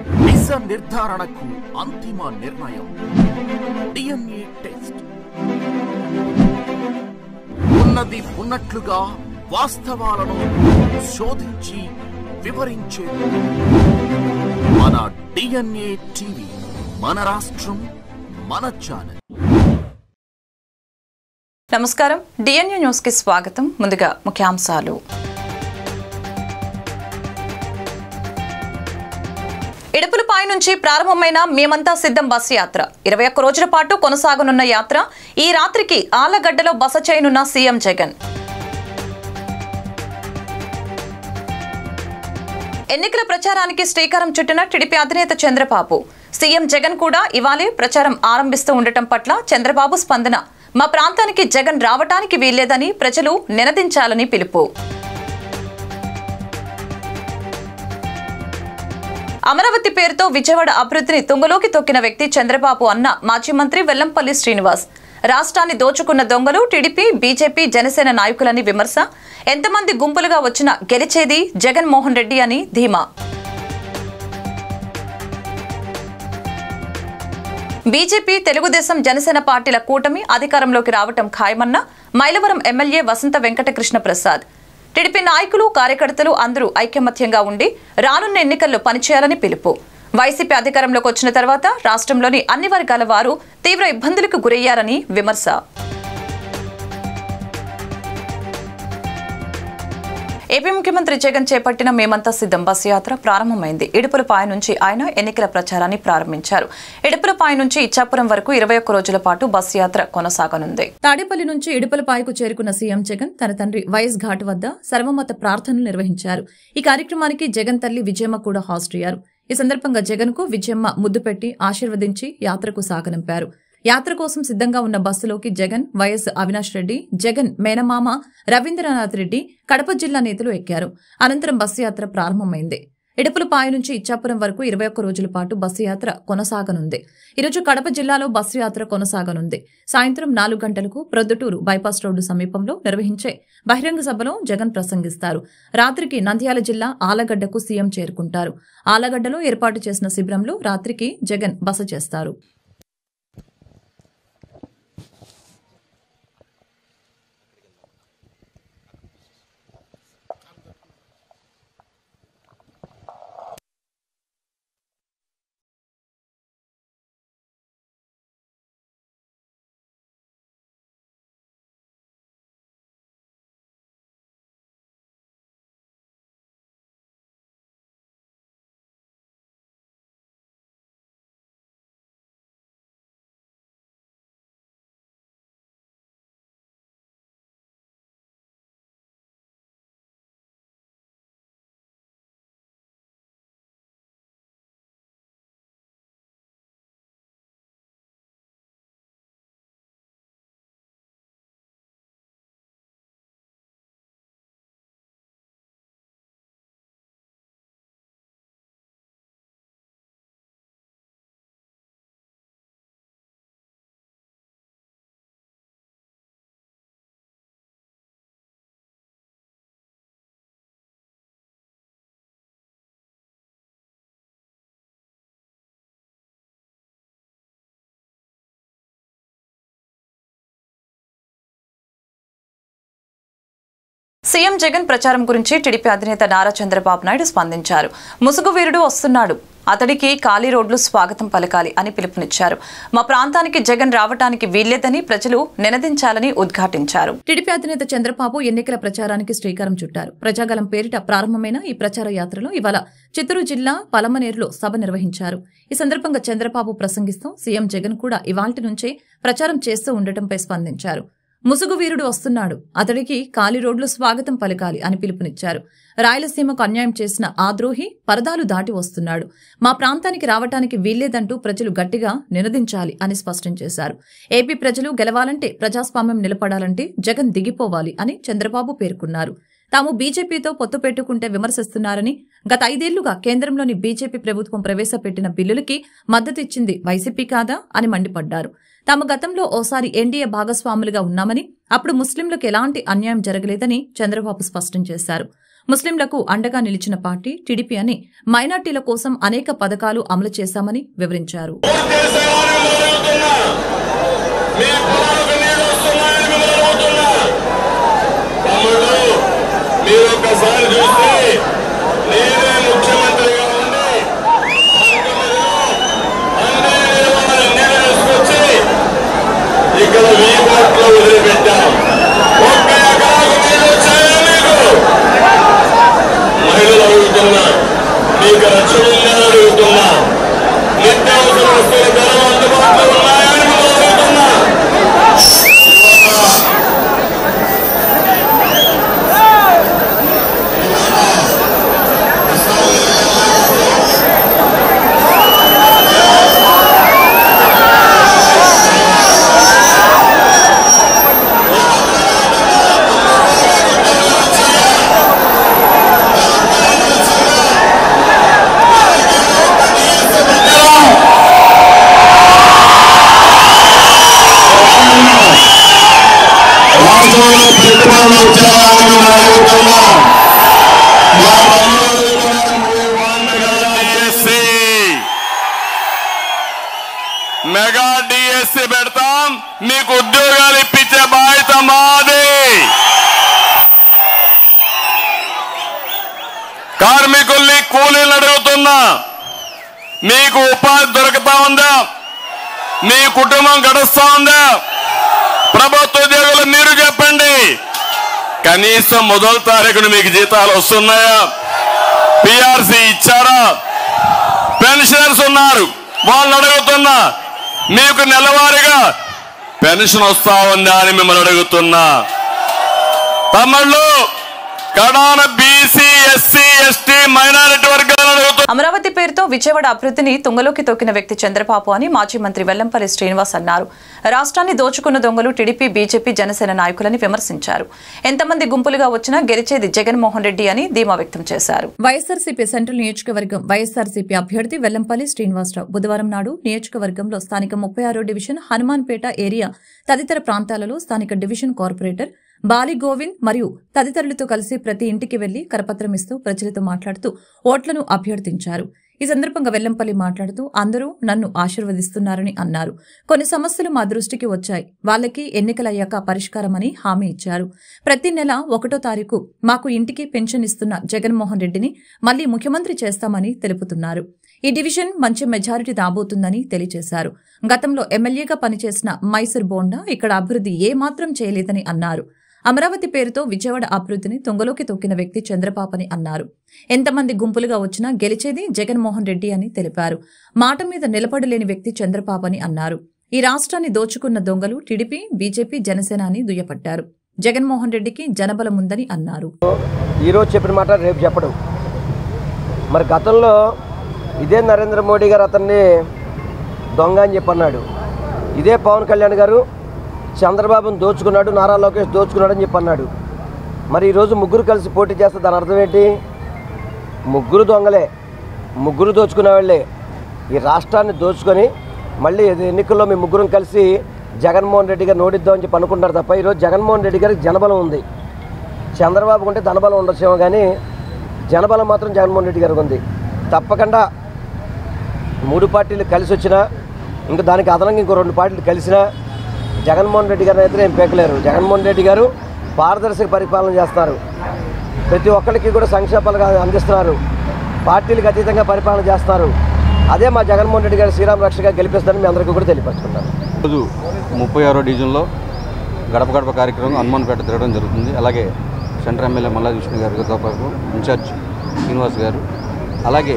నిజ నిర్ధారణకు అంతిమ నిర్ణయం DNA టెస్ట్. ఉన్నది ఉన్నట్లుగా వాస్తవాలను శోధించి వివరించే మన DNA టీవీ, మన రాష్ట్రం, మన ఛానల్. నమస్కారం, DNA న్యూస్ కి స్వాగతం. ముందుగా ముఖ్యాంశాలు. ఇడుపులపై నుంచి ప్రారంభమైన మేమంతా సిద్ధం బస్సు యాత్ర 21 రోజుల పాటు కొనసాగనున్న యాత్ర ఈ రాత్రికి ఆళ్లగడ్డలో బస చేయనున్న సీఎం జగన్. ఎన్నికల ప్రచారానికి శ్రీకారం చుట్టిన టీడీపీ అధినేత చంద్రబాబు. సీఎం జగన్ కూడా ఇవాళే ప్రచారం ఆరంభిస్తూ ఉండటం పట్ల చంద్రబాబు స్పందన. మా ప్రాంతానికి జగన్ రావటానికి వీల్లేదని ప్రజలు నినదించాలని పిలుపు. అమరావతి పేరుతో విజయవాడ అభివృద్ధిని తుంగలోకి తొక్కిన వ్యక్తి చంద్రబాబు అన్న మాజీ మంత్రి వెల్లంపల్లి శ్రీనివాస్. రాష్ట్రాన్ని దోచుకున్న దొంగలు టీడీపీ, బీజేపీ, జనసేన నాయకులని విమర్శ. ఎంతమంది గుంపులుగా వచ్చినా గెలిచేది జగన్మోహన్ రెడ్డి అని ధీమా. బీజేపీ, తెలుగుదేశం, జనసేన పార్టీల కూటమి అధికారంలోకి రావటం ఖాయమన్న మైలవరం ఎమ్మెల్యే వసంత వెంకటకృష్ణ ప్రసాద్. టీడీపీ నాయకులు, కార్యకర్తలు అందరూ ఐకమత్యంగా ఉండి రానున్న ఎన్నికల్లో పనిచేయాలని పిలుపు. వైసీపీ అధికారంలోకి వచ్చిన తర్వాత రాష్ట్రంలోని అన్ని వర్గాల వారు తీవ్ర ఇబ్బందులకు గురయ్యారని విమర్శ. ఏపీ ముఖ్యమంత్రి జగన్ చేపట్టిన మేమంతా సిద్ధం బస్సు యాత్ర ప్రారంభమైంది. ఇడుపులపాయ నుంచి ఆయన ఎన్నికల ప్రచారాన్ని ప్రారంభించారు. ఇడుపులపాయ నుంచి ఇచ్చాపురం వరకు 21 రోజుల పాటు బస్సు యాత్ర కొనసాగనుంది. తాడేపల్లి నుంచి ఇడుపులపాయకు చేరుకున్న సీఎం జగన్ తన తండ్రి వైఎస్ ఘాట్ వద్ద సర్వమత ప్రార్థనలు నిర్వహించారు. ఈ కార్యక్రమానికి జగన్ తల్లి విజయమ్మ కూడా హాజరయ్యారు. ఈ సందర్భంగా జగన్ కు విజయమ్మ ముద్దు పెట్టి ఆశీర్వదించి యాత్రకు సాగనంపారు. యాత్ర కోసం సిద్ధంగా ఉన్న బస్సులోకి జగన్, వైఎస్ అవినాష్ రెడ్డి, జగన్ మేనమామ రవీంద్రనాథ్ రెడ్డి, కడప జిల్లా నేతలు ఎక్కారు. అనంతరం బస్సు యాత్ర ప్రారంభమైంది. ఇడుపులపాయ నుంచి ఇచ్చాపురం వరకు 21 రోజుల పాటు బస్సు యాత్ర కొనసాగనుంది. ఈరోజు కడప జిల్లాలో బస్సు యాత్ర కొనసాగనుంది. సాయంత్రం 4 గంటలకు ప్రొద్దుటూరు బైపాస్ రోడ్డు సమీపంలో నిర్వహించే బహిరంగ సభలో జగన్ ప్రసంగిస్తారు. రాత్రికి నంద్యాల జిల్లా ఆళ్లగడ్డకు సీఎం చేరుకుంటారు. ఆళ్లగడ్డలో ఏర్పాటు చేసిన శిబిరంలో రాత్రికి జగన్ బస చేస్తారు. సీఎం జగన్ ప్రచారం గురించి టీడీపీ అధినేత నారా చంద్రబాబు నాయుడు స్పందించారు. ముసుగు వీరుడు వస్తున్నాడు, అతడికి ఖాళీ రోడ్లు స్వాగతం పలకాలి అని పిలుపునిచ్చారు. మా ప్రాంతానికి జగన్ రావటానికి వీల్లేదని ప్రజలు నినదించాలని ఉద్ఘాటించారు. టీడీపీ అధినేత చంద్రబాబు ఎన్నికల ప్రచారానికి శ్రీకారం చుట్టారు. ప్రజాగలం పేరిట ప్రారంభమైన ఈ ప్రచార యాత్రలో ఇవాళ చిత్తూరు జిల్లా పలమనేరులో సభ నిర్వహించారు. ఈ సందర్భంగా చంద్రబాబు ప్రసంగిస్తూ సీఎం జగన్ కూడా ఇవాల్టి నుంచే ప్రచారం చేస్తూ ఉండటంపై స్పందించారు. ముసుగు వీరుడు వస్తున్నాడు, అతడికి ఖాళీ రోడ్లు స్వాగతం పలకాలి అని పిలుపునిచ్చారు. రాయలసీమకు అన్యాయం చేసిన ఆ ద్రోహి పరదాలు దాటి వస్తున్నాడు. మా ప్రాంతానికి రావటానికి వీల్లేదంటూ ప్రజలు గట్టిగా నినదించాలి అని స్పష్టం చేశారు. ఏపీ ప్రజలు గెలవాలంటే, ప్రజాస్వామ్యం నిలబడాలంటే జగన్ దిగిపోవాలి అని చంద్రబాబు పేర్కొన్నారు. తాము బీజేపీతో పొత్తు పెట్టుకుంటే విమర్శిస్తున్నారని, గత 5 ఏళ్లుగా కేంద్రంలోని బీజేపీ ప్రభుత్వం ప్రవేశపెట్టిన బిల్లులకి మద్దతిచ్చింది వైసీపీ కాదా అని మండిపడ్డారు. తాము గతంలో ఓసారి ఎన్డీఏ భాగస్వాములుగా ఉన్నామని, అప్పుడు ముస్లింలకు ఎలాంటి అన్యాయం జరగలేదని చంద్రబాబు స్పష్టం చేశారు. ముస్లింలకు అండగా నిలిచిన పార్టీ టీడీపీ అని, మైనార్టీల కోసం అనేక పథకాలు అమలు చేశామని వివరించారు. ఇక్కడ వీకోట్లో వదిలిపెట్టాం. ఒక్క ఎకరాకు నీళ్ళు వచ్చాయా మీకు? మహిళలు అడుగుతున్నా, మీకు రక్షణ అడుగుతున్నా, నిత్యావసర వస్తువుల ధర అందుబాటులో ఉన్నాయని అడుగుతున్నా. మెగా డిఎస్సి పెడతాం, మీకు ఉద్యోగాలు ఇప్పించే బాధ్యత మాది. కార్మికుల్ని కూలీలు అడుగుతున్నా, మీకు ఉపాధి దొరుకుతా ఉందా? మీ కుటుంబం గడుస్తా ఉందా? ప్రభుత్వ ఉద్యోగులు మీరు చెప్పండి. కనీసం మొదటి తారీఖున మీకు జీతాలు వస్తున్నాయా? పిఆర్సీ ఇచ్చారా? పెన్షనర్స్ ఉన్నారు, వాళ్ళని అడుగుతున్నా, మీకు నెలవారీగా పెన్షన్ వస్తా ఉందా అని మిమ్మల్ని అడుగుతున్నా. తమిళలో కడాన బీసీ, ఎస్సీ, ఎస్టీ, మైనారిటీ వర్గాలను అడుగుతున్నా. అమరావతి పేరుతో విజయవాడ అభివృద్ధిని తుంగలోకి తొక్కిన వ్యక్తి చంద్రబాబు అని మాజీ మంత్రి వెల్లంపల్లి శ్రీనివాస్ అన్నారు. రాష్ట్రాన్ని దోచుకున్న దొంగలు టీడీపీ, బీజేపీ, జనసేన నాయకులని విమర్శించారు. ఎంతమంది గుంపులుగా వచ్చినా గెలిచేది జగన్మోహన్ రెడ్డి అని ధీమా వ్యక్తం చేశారు. వైఎస్ఆర్సీపీ సెంట్రల్ నియోజకవర్గం వైఎస్ఆర్సీపీ అభ్యర్థి వెల్లంపల్లి శ్రీనివాసరావు బుధవారం నాడు నియోజకవర్గంలో స్థానిక 36వ డివిజన్, హనుమాన్పేట ఏరియా తదితర ప్రాంతాలలో స్థానిక డివిజన్ కార్పొరేటర్ బాలి గోవింద్ మరియు తదితరులతో కలిసి ప్రతి ఇంటికి వెళ్లి కరపత్రం ఇస్తూ ప్రజలతో మాట్లాడుతూ ఓట్లను అభ్యర్థించారు. ఈ సందర్భంగా వెల్లంపల్లి మాట్లాడుతూ అందరూ నన్ను ఆశీర్వదిస్తున్నారని అన్నారు. కొన్ని సమస్యలు మా దృష్టికి వచ్చాయి, వాళ్ళకి ఎన్నికలయ్యాక పరిష్కారమని హామీ ఇచ్చారు. ప్రతి నెల 1వ తారీఖు మాకు ఇంటికి పెన్షన్ ఇస్తున్న జగన్మోహన్ రెడ్డిని మళ్లీ ముఖ్యమంత్రి చేస్తామని తెలుపుతున్నారు. ఈ డివిజన్ మంచి మెజారిటీ రాబోతుందని తెలియజేశారు. గతంలో ఎమ్మెల్యేగా పనిచేసిన మైసూర్ బోండా ఇక్కడ అభివృద్ధి ఏమాత్రం చేయలేదని అన్నారు. అమరావతి పేరుతో విజయవాడ అభివృద్ధిని తుంగలోకి తొక్కిన వ్యక్తి చంద్రబాబు అన్నారు. ఎంతమంది గుంపులుగా వచ్చినా గెలిచేది జగన్మోహన్ రెడ్డి అని తెలిపారు. మాట మీద నిలబడలేని వ్యక్తి చంద్రబాబు అన్నారు. ఈ రాష్ట్రాన్ని దోచుకున్న దొంగలు టీడీపీ, బీజేపీ, జనసేన అని దుయ్యపట్టారు. జగన్మోహన్ రెడ్డికి జనబలం ఉందని అన్నారు. ఈ రోజు చెప్పిన మాట రేపు చెప్పడం. మరి గతంలో ఇదే నరేంద్ర మోడీ గారు అతన్ని దొంగ అని చెప్పన్నాడు. ఇదే పవన్ కళ్యాణ్ గారు చంద్రబాబును దోచుకున్నాడు, నారా లోకేష్ దోచుకున్నాడు అని చెప్పన్నాడు. మరి ఈరోజు ముగ్గురు కలిసి పోటీ చేస్తే దాని అర్థం ఏంటి? ముగ్గురు దొంగలే, ముగ్గురు దోచుకునే వాళ్ళే. ఈ రాష్ట్రాన్ని దోచుకొని మళ్ళీ ఎన్నికల్లో మీ ముగ్గురం కలిసి జగన్మోహన్ రెడ్డి గారిని ఓడిద్దామని చెప్పి అనుకుంటారు తప్ప ఈరోజు జగన్మోహన్ రెడ్డి గారికి జనబలం ఉంది. చంద్రబాబు కంటే ధనబలం ఉండొచ్చేమో కానీ జనబలం మాత్రం జగన్మోహన్ రెడ్డి గారికి ఉంది. తప్పకుండా 3 పార్టీలు కలిసి వచ్చినా, ఇంకా దానికి అదనంగా ఇంకో 2 పార్టీలు కలిసినా జగన్మోహన్ రెడ్డి గారిని అయితే ఏం పేకలేరు. జగన్మోహన్ రెడ్డి గారు పారదర్శక పరిపాలన చేస్తున్నారు. ప్రతి ఒక్కరికి కూడా సంక్షేమాలుగా అందిస్తున్నారు. పార్టీలకు అతీతంగా పరిపాలన చేస్తున్నారు. అదే మా జగన్మోహన్ రెడ్డి గారు శ్రీరామ రక్షగా గెలిపిస్తారని మీ అందరికీ కూడా తెలియపరుచుకున్నాను. ఈరోజు 36వ డివిజన్లో గడప గడప కార్యక్రమం హనుమాన్పేట తిరగడం జరుగుతుంది. అలాగే సెంట్రల్ ఎమ్మెల్యే మల్లాది విష్ణు గారితో పాటు ఇన్ఛార్జ్ శ్రీనివాస్ గారు, అలాగే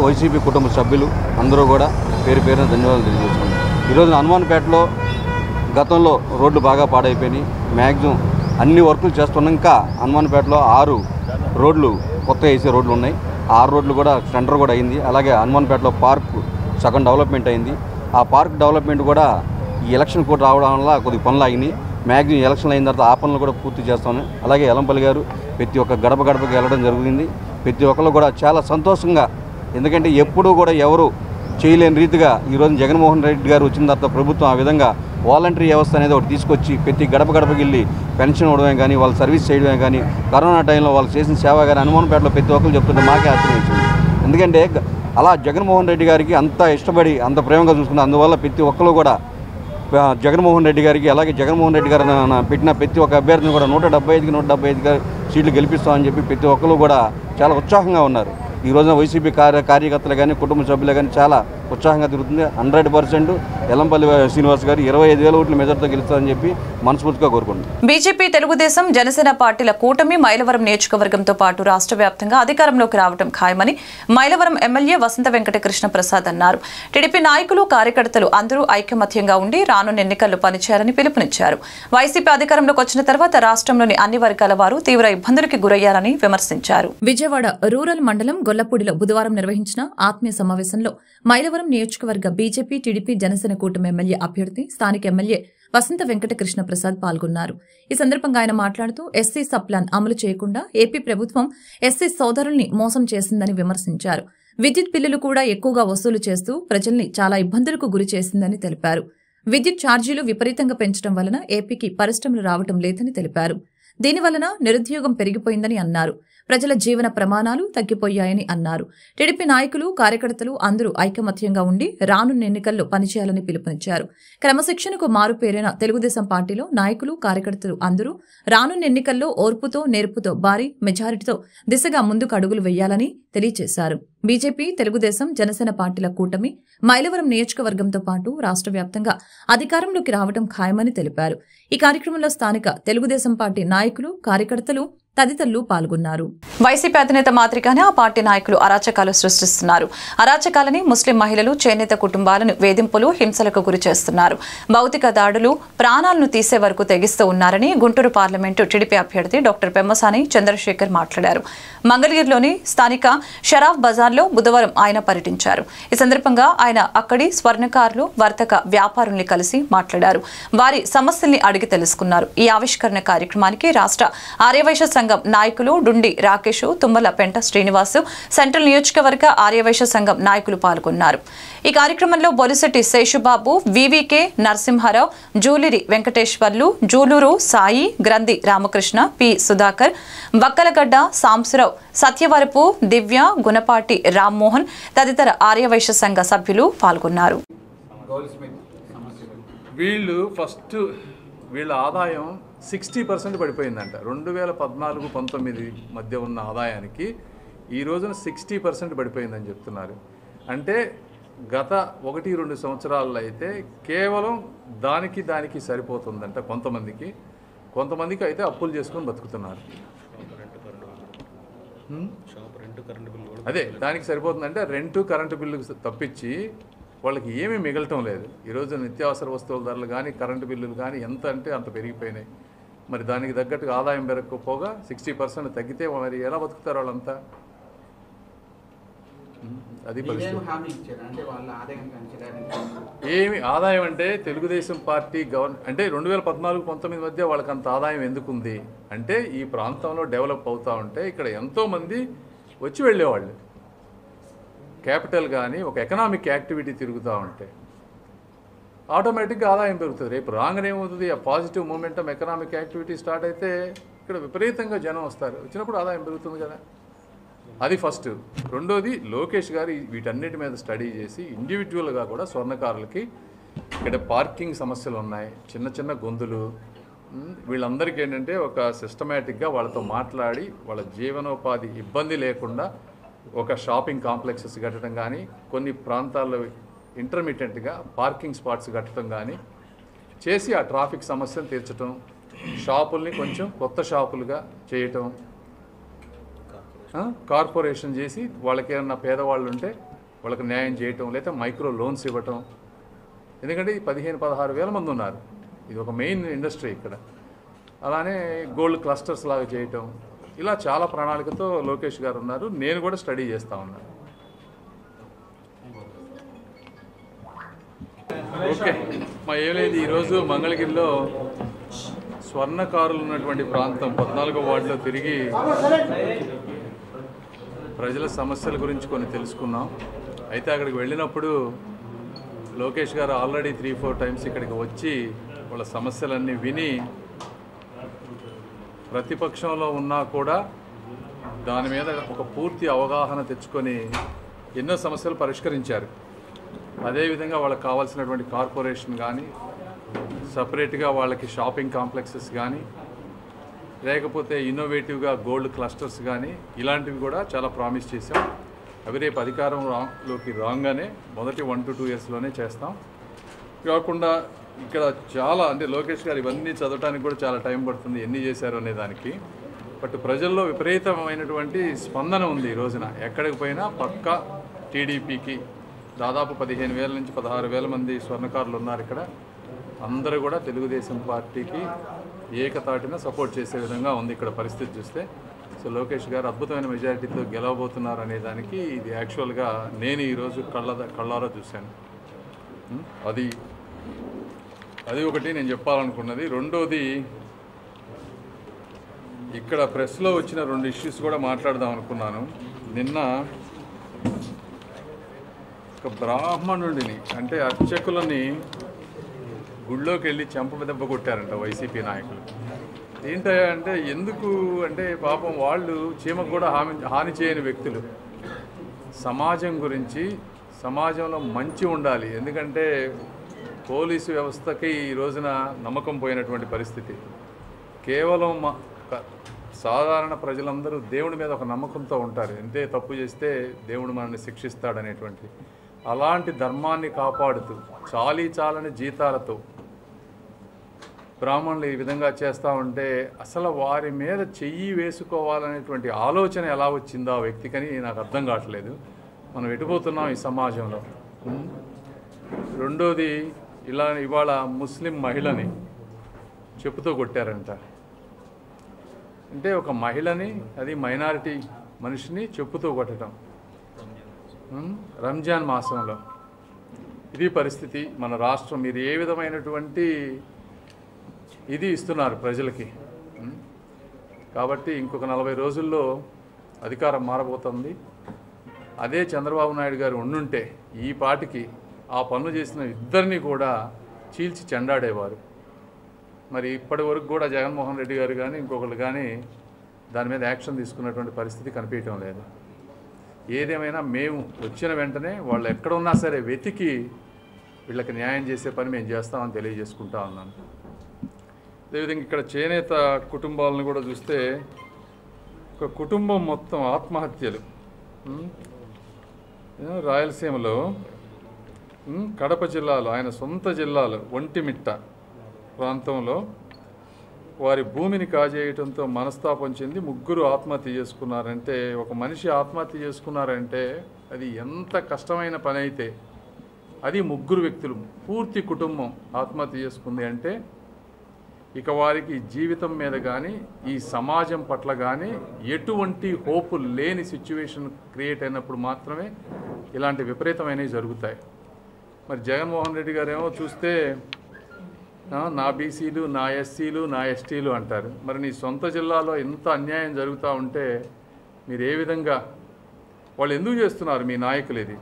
వైసీపీ కుటుంబ సభ్యులు అందరూ కూడా పేరు పేరున ధన్యవాదాలు తెలియజేస్తున్నారు. ఈరోజు హనుమాన్పేటలో గతంలో రోడ్లు బాగా పాడైపోయినాయి. మ్యాక్సిమం అన్ని వర్కులు చేస్తున్నాం. ఇంకా హనుమాన్పేటలో 6 రోడ్లు కొత్త వేసే రోడ్లు ఉన్నాయి. 6 రోడ్లు కూడా టెండర్ కూడా అయింది. అలాగే హనుమాన్పేటలో పార్క్ సగం డెవలప్మెంట్ అయింది. ఆ పార్క్ డెవలప్మెంట్ కూడా ఈ ఎలక్షన్ కూడా రావడం వల్ల కొద్దిగా పనులు ఆగినాయి. మ్యాక్సిమం ఎలక్షన్ అయిన తర్వాత ఆ పనులు కూడా పూర్తి చేస్తాను. అలాగే వెల్లంపల్లి గారు ప్రతి ఒక్క గడప గడపకి వెళ్ళడం జరిగింది. ప్రతి ఒక్కరు కూడా చాలా సంతోషంగా, ఎందుకంటే ఎప్పుడూ కూడా ఎవరు చేయలేని రీతిగా ఈరోజు జగన్మోహన్ రెడ్డి గారు వచ్చిన తర్వాత ప్రభుత్వం ఆ విధంగా వాలంటరీ వ్యవస్థ అనేది ఒకటి తీసుకొచ్చి ప్రతి గడప గడపకి వెళ్ళి పెన్షన్ ఇవ్వడమే కానీ వాళ్ళు సర్వీస్ చేయడమే కానీ కరోనా టైంలో వాళ్ళు చేసిన సేవ కానీ హనుమాన్పేటలో ప్రతి ఒక్కరు చెప్తుంటే మాకే ఆశ్చర్యం వేసింది. ఎందుకంటే అలా జగన్మోహన్ రెడ్డి గారికి అంత ఇష్టపడి అంత ప్రేమగా చూసుకున్నారు. అందువల్ల ప్రతి ఒక్కరు కూడా జగన్మోహన్ రెడ్డి గారికి అలాగే జగన్మోహన్ రెడ్డి గారు పెట్టిన ప్రతి ఒక్క అభ్యర్థిని కూడా 175 సీట్లు గెలిపిస్తామని చెప్పి ప్రతి ఒక్కరు కూడా చాలా ఉత్సాహంగా ఉన్నారు. ఈ రోజున వైసీపీ కార్యకర్తలు కానీ కుటుంబ సభ్యులు కానీ చాలా ఉత్సాహంగా తిరుగుతుంది. 100% ఎల్లంపల్లి శ్రీనివాస్ గారు 25,000 ఓట్ల మెజార్టీతో గెలుస్తారని చెప్పి మనస్ఫూర్తిగా కోరుకుంటున్నారు. బీజేపీ, తెలుగుదేశం, జనసేన పార్టీల కూటమి మైలవరం నియోజకవర్గంతో పాటు రాష్ట్ర వ్యాప్తంగా అధికారంలోకి రావడం ఖాయమని మైలవరం ఎమ్మెల్యే వసంత వెంకట కృష్ణ ప్రసాద్ అన్నారు. టీడీపీ నాయకులు, కార్యకర్తలు అందరూ ఐకమత్యంగా ఉండి రానున్న ఎన్నికల్లో పనిచేయాలని పిలుపునిచ్చారు. వైసీపీ అధికారంలోకి వచ్చిన తర్వాత రాష్ట్రంలోని అన్ని వర్గాల వారు తీవ్ర ఇబ్బందులకి గురయ్యారని విమర్శించారు. విజయవాడ రూరల్ మండలం గొల్లపూడిలో బుధవారం నిర్వహించిన ఆత్మీయ సమావేశంలో మైలవరం నియోజకవర్గ బీజేపీ, టీడీపీ, జనసేన కూటమి ఎమ్మెల్యే అభ్యర్థి స్థానిక ఎమ్మెల్యే వసంత వెంకట కృష్ణ ప్రసాద్ పాల్గొన్నారు. ఈ సందర్భంగా ఆయన మాట్లాడుతూ ఎస్సీ సబ్ ప్లాన్ అమలు చేయకుండా ఏపీ ప్రభుత్వం ఎస్సీ సోదరుల్ని మోసం చేసిందని విమర్శించారు. విద్యుత్ బిల్లులు కూడా ఎక్కువగా వసూలు చేస్తూ ప్రజల్ని చాలా ఇబ్బందులకు గురి చేసిందని తెలిపారు. విద్యుత్ ఛార్జీలు విపరీతంగా పెంచడం వలన ఏపీకి పరిశ్రమలు రావడం లేదని తెలిపారు. దీనివలన నిరుద్యోగం పెరిగిపోయిందని అన్నారు. ప్రజల జీవన ప్రమాణాలు తగ్గిపోయాయని అన్నారు. టీడీపీ నాయకులు, కార్యకర్తలు అందరూ ఐకమత్యంగా ఉండి రానున్న ఎన్నికల్లో పనిచేయాలని పిలుపునిచ్చారు. క్రమశిక్షణకు మారుపేరైన తెలుగుదేశం పార్టీలో నాయకులు, కార్యకర్తలు అందరూ రానున్న ఎన్నికల్లో ఓర్పుతో, నేర్పుతో భారీ మెజారిటీతో దిశగా ముందుకు అడుగులు వేయాలని తెలియజేశారు. బీజేపీ, తెలుగుదేశం, జనసేన పార్టీల కూటమి మైలవరం నియోజకవర్గంతో పాటు రాష్ట్ర వ్యాప్తంగా అధికారంలోకి రావడం ఖాయమని తెలిపారు. ఈ కార్యక్రమంలో స్థానిక తెలుగుదేశం పార్టీ నాయకులు, కార్యకర్తలు తదితరులు పాల్గొన్నారు. వైసీపీ అధినేత మాదిరిగానే ఆ పార్టీ నాయకులు అరాచకాలు సృష్టిస్తున్నారు. అరాచకాలని ముస్లిం మహిళలు, చేనేత కుటుంబాలను వేధింపులు, హింసలకు గురి చేస్తున్నారు. భౌతిక దాడులు, ప్రాణాలను తీసే వరకు తెగిస్తూ ఉన్నారని గుంటూరు పార్లమెంటు టీడీపీ అభ్యర్థి డాక్టర్ పెమ్మసాని చంద్రశేఖర్ మాట్లాడారు. మంగళగిరిలోని స్థానిక షరాఫ్ బజార్లో బుధవారం ఆయన పర్యటించారు. ఈ సందర్భంగా ఆయన అక్కడి స్వర్ణకారులు, వర్తక వ్యాపారుల్ని కలిసి మాట్లాడారు. వారి సమస్యల్ని అడిగి తెలుసుకున్నారు. ఈ ఆవిష్కరణ కార్యక్రమానికి రాష్ట్ర ఆర్యవైశ్య సంఘం నాయకులు డుండి రాకేష్, తుమ్మల పెంట శ్రీనివాసు, సెంట్రల్ నియోజకవర్గ ఆర్యవైశ్య సంఘం నాయకులు పాల్గొన్నారు. ఈ కార్యక్రమంలో బొలిశెట్టి శేషుబాబు, వివికే నరసింహారావు, జూలిరి వెంకటేశ్వర్లు, జూలూరు సాయి, గ్రంథి రామకృష్ణ, పి సుధాకర్, బక్కలగడ్డ సాంబశివరావు, సత్యవరపు దివ్య, గుణపాటి రామ్మోహన్ తదితర ఆర్యవైశ్య సంఘ సభ్యులు పాల్గొన్నారు. వీళ్ళ ఆదాయం 60% పడిపోయిందంట. 2014-19 మధ్య ఉన్న ఆదాయానికి ఈ రోజున 60% పడిపోయిందని చెప్తున్నారు. అంటే గత 1-2 సంవత్సరాల్లో అయితే కేవలం దానికి సరిపోతుందంట కొంతమందికి అయితే అప్పులు చేసుకొని బతుకుతున్నారు. అదే దానికి సరిపోతుందంటే రెంటు, కరెంటు బిల్లు తప్పించి వాళ్ళకి ఏమీ మిగలటం లేదు. ఈరోజు నిత్యావసర వస్తువుల ధరలు కానీ, కరెంటు బిల్లులు కానీ ఎంత అంటే అంత పెరిగిపోయినాయి. మరి దానికి తగ్గట్టుగా ఆదాయం పెరగకపోగా 60% తగ్గితే మరి ఎలా బతుకుతారు వాళ్ళంతా? అది ఏమి ఆదాయం అంటే తెలుగుదేశం పార్టీ అంటే 2014-19 మధ్య వాళ్ళకి అంత ఆదాయం ఎందుకుంది అంటే ఈ ప్రాంతంలో డెవలప్ అవుతూ ఉంటే ఇక్కడ ఎంతోమంది వచ్చి వెళ్ళేవాళ్ళు. క్యాపిటల్ కానీ ఒక ఎకనామిక్ యాక్టివిటీ తిరుగుతూ ఉంటే ఆటోమేటిక్గా ఆదాయం పెరుగుతుంది. రేపు రాగానే ఏమవుతుంది, ఆ positive momentum economic activity start అయితే ఇక్కడ విపరీతంగా జనం వస్తారు. వచ్చినప్పుడు ఆదాయం పెరుగుతుంది కదా. అది ఫస్ట్. రెండోది లోకేష్ గారు వీటన్నిటి మీద స్టడీ చేసి ఇండివిజువల్గా కూడా స్వర్ణకారులకి ఇక్కడ పార్కింగ్ సమస్యలు ఉన్నాయి, చిన్న గొంతులు, వీళ్ళందరికీ ఏంటంటే ఒక సిస్టమేటిక్గా వాళ్ళతో మాట్లాడి వాళ్ళ జీవనోపాధి ఇబ్బంది లేకుండా ఒక షాపింగ్ కాంప్లెక్సెస్ కట్టడం కానీ, కొన్ని ప్రాంతాల్లో ఇంటర్మీడియట్గా పార్కింగ్ స్పాట్స్ కట్టడం కానీ చేసి ఆ ట్రాఫిక్ సమస్యను తీర్చడం, షాపుల్ని కొంచెం కొత్త షాపులుగా చేయటం, కార్పొరేషన్ చేసి వాళ్ళకి ఏమన్నా పేదవాళ్ళు ఉంటే వాళ్ళకి న్యాయం చేయటం, లేదా మైక్రో లోన్స్ ఇవ్వటం. ఎందుకంటే 15-16 వేల మంది ఉన్నారు. ఇది ఒక మెయిన్ ఇండస్ట్రీ ఇక్కడ. అలానే గోల్డ్ క్లస్టర్స్ లాగా చేయటం, ఇలా చాలా ప్రణాళికతో లోకేష్ గారు ఉన్నారు. నేను కూడా స్టడీ చేస్తూ ఉన్నాను. ఓకే, ఏం లేదు, ఈరోజు మంగళగిరిలో స్వర్ణకారులు ఉన్నటువంటి ప్రాంతం 14వ వార్డులో తిరిగి ప్రజల సమస్యల గురించి కొన్ని తెలుసుకున్నాం. అయితే అక్కడికి వెళ్ళినప్పుడు లోకేష్ గారు ఆల్రెడీ 3-4 టైమ్స్ ఇక్కడికి వచ్చి వాళ్ళ సమస్యలన్నీ విని ప్రతిపక్షంలో ఉన్నా కూడా దాని మీద ఒక పూర్తి అవగాహన తెచ్చుకొని ఎన్నో సమస్యలు పరిష్కరించారు. అదేవిధంగా వాళ్ళకి కావాల్సినటువంటి కార్పొరేషన్ కానీ, సపరేట్గా వాళ్ళకి షాపింగ్ కాంప్లెక్సెస్ కానీ, లేకపోతే ఇన్నోవేటివ్గా గోల్డ్ క్లస్టర్స్ కానీ ఇలాంటివి కూడా చాలా ప్రామిస్ చేశాం. అవి రేపు అధికారంలోకి రాగానే మొదటి 1 to 2 ఇయర్స్లోనే చేస్తాం. కాకుండా ఇక్కడ చాలా అంటే లోకేష్ గారు ఇవన్నీ చదవడానికి కూడా చాలా టైం పడుతుంది ఎన్ని చేశారు అనే దానికి. బట్ ప్రజల్లో విపరీతమైనటువంటి స్పందన ఉంది. ఈ రోజున ఎక్కడికి పోయినా పక్కా టీడీపీకి దాదాపు 15,000 నుంచి 16,000 మంది స్వర్ణకారులు ఉన్నారు ఇక్కడ. అందరూ కూడా తెలుగుదేశం పార్టీకి ఏకతాటిన సపోర్ట్ చేసే విధంగా ఉంది ఇక్కడ పరిస్థితి చూస్తే. సో లోకేష్ గారు అద్భుతమైన మెజారిటీతో గెలవబోతున్నారు అనే దానికి ఇది యాక్చువల్గా నేను ఈరోజు కళ్ళారా చూశాను. అది ఒకటి నేను చెప్పాలనుకున్నది. రెండోది, ఇక్కడ ప్రెస్లో వచ్చిన 2 ఇష్యూస్ కూడా మాట్లాడదాం అనుకున్నాను. నిన్న ఒక బ్రాహ్మణుడిని అంటే అర్చకులని గుళ్ళోకి వెళ్ళి చెంప దెబ్బ కొట్టారంట వైసీపీ నాయకులు. ఏంటంటే ఎందుకు అంటే పాపం వాళ్ళు చీమకు కూడా హాని చేయని వ్యక్తులు. సమాజం గురించి, సమాజంలో మంచి ఉండాలి. ఎందుకంటే పోలీసు వ్యవస్థకి ఈ రోజున నమ్మకం పోయినటువంటి పరిస్థితి. కేవలం సాధారణ ప్రజలందరూ దేవుడి మీద ఒక నమ్మకంతో ఉంటారు. ఎంతే తప్పు చేస్తే దేవుడు మనల్ని శిక్షిస్తాడనేటువంటి అలాంటి ధర్మాన్ని కాపాడుతూ చాలని జీతాలతో బ్రాహ్మణులు ఈ విధంగా చేస్తూ ఉంటే అసలు వారి మీద చెయ్యి వేసుకోవాలనేటువంటి ఆలోచన ఎలా వచ్చిందో ఆ వ్యక్తికని నాకు అర్థం కావట్లేదు. మనం ఎటుపోతున్నాం ఈ సమాజంలో. రెండోది, ఇవాళ ముస్లిం మహిళని చెప్పుతో కొట్టారంట. అంటే ఒక మహిళని, అది మైనారిటీ మనిషిని చెప్పుతో కొట్టడం రంజాన్ మాసంలో. ఇది పరిస్థితి మన రాష్ట్రం. మీరు ఏ విధమైనటువంటి ఇది ఇస్తున్నారు ప్రజలకి. కాబట్టి ఇంకొక 40 రోజుల్లో అధికారం మారబోతుంది. అదే చంద్రబాబు నాయుడు గారు ఉండుంటే ఈ పాటికి ఆ పనులు చేసిన ఇద్దరిని కూడా చీల్చి చెండాడేవారు. మరి ఇప్పటి వరకు కూడా జగన్మోహన్ రెడ్డి గారు కానీ ఇంకొకరు కానీ దాని మీద యాక్షన్ తీసుకున్నటువంటి పరిస్థితి కనిపించడం లేదు. ఏదేమైనా మేము వచ్చిన వెంటనే వాళ్ళు ఎక్కడున్నా సరే వెతికి వీళ్ళకి న్యాయం చేసే పని మేము చేస్తామని తెలియజేసుకుంటా ఉన్నాను. అదేవిధంగా ఇక్కడ చేనేత కుటుంబాలను కూడా చూస్తే ఒక కుటుంబం మొత్తం ఆత్మహత్యలు. రాయలసీమలో కడప జిల్లాలో, ఆయన సొంత జిల్లాలో ఒంటిమిట్ట ప్రాంతంలో వారి భూమిని కాజేయటంతో మనస్తాపం చెంది 3 ఆత్మహత్య చేసుకున్నారంటే, ఒక మనిషి ఆత్మహత్య చేసుకున్నారంటే అది ఎంత కష్టమైన పని అయితే, అది 3 వ్యక్తులు పూర్తి కుటుంబం ఆత్మహత్య చేసుకుంది అంటే ఇక వారికి జీవితం మీద కానీ ఈ సమాజం పట్ల కానీ ఎటువంటి హోపు లేని సిచ్యువేషన్ క్రియేట్ అయినప్పుడు మాత్రమే ఇలాంటి విపరీతమైనవి జరుగుతాయి. మరి జగన్మోహన్ రెడ్డి గారేమో చూస్తే నా బీసీలు, నా ఎస్సీలు, నా ఎస్టీలు అంటారు. మరి నీ సొంత జిల్లాలో ఇంత అన్యాయం జరుగుతూ ఉంటే మీరు ఏ విధంగా, వాళ్ళు ఎందుకు చేస్తున్నారు మీ నాయకులు ఇది?